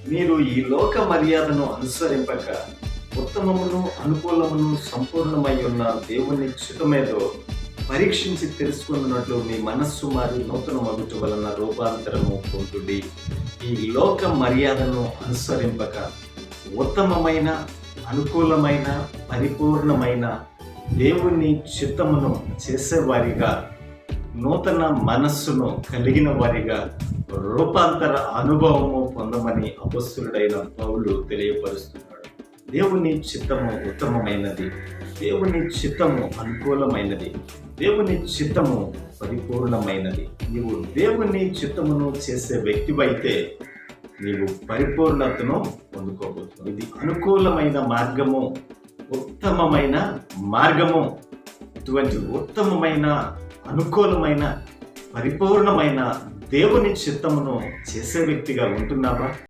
మీరు ఈ లోక మర్యాదను అనుసరింపక ఉత్తమమును అనుకూలమును సంపూర్ణమై ఉన్న దేవుని చిత్తమేదో పరీక్షించి తెలుసుకున్నట్లు మీ మనస్సు మారి నూతన మగుట వలన రూపాంతరము పొందుడి. ఈ లోక మర్యాదను అనుసరింపక ఉత్తమమైన అనుకూలమైన పరిపూర్ణమైన దేవుని చిత్తమును చేసేవారిగా నూతన మనస్సును కలిగిన వారిగా రూపాంతర అనుభవము పొందమని అపొస్తలుడైన పౌలు తెలియపరుస్తున్నాడు. దేవుని చిత్తము ఉత్తమమైనది, దేవుని చిత్తము అనుకూలమైనది, దేవుని చిత్తము పరిపూర్ణమైనది. నీవు దేవుని చిత్తమును చేసే వ్యక్తివైతే నీవు పరిపూర్ణతను పొందుకోబోతున్నావు. ఇది అనుకూలమైన మార్గము, ఉత్తమమైన మార్గము. ఇటువంటి ఉత్తమమైన అనుకూలమైన పరిపూర్ణమైన దేవుని చిత్తమును చేసే వ్యక్తిగా ఉంటున్నావా?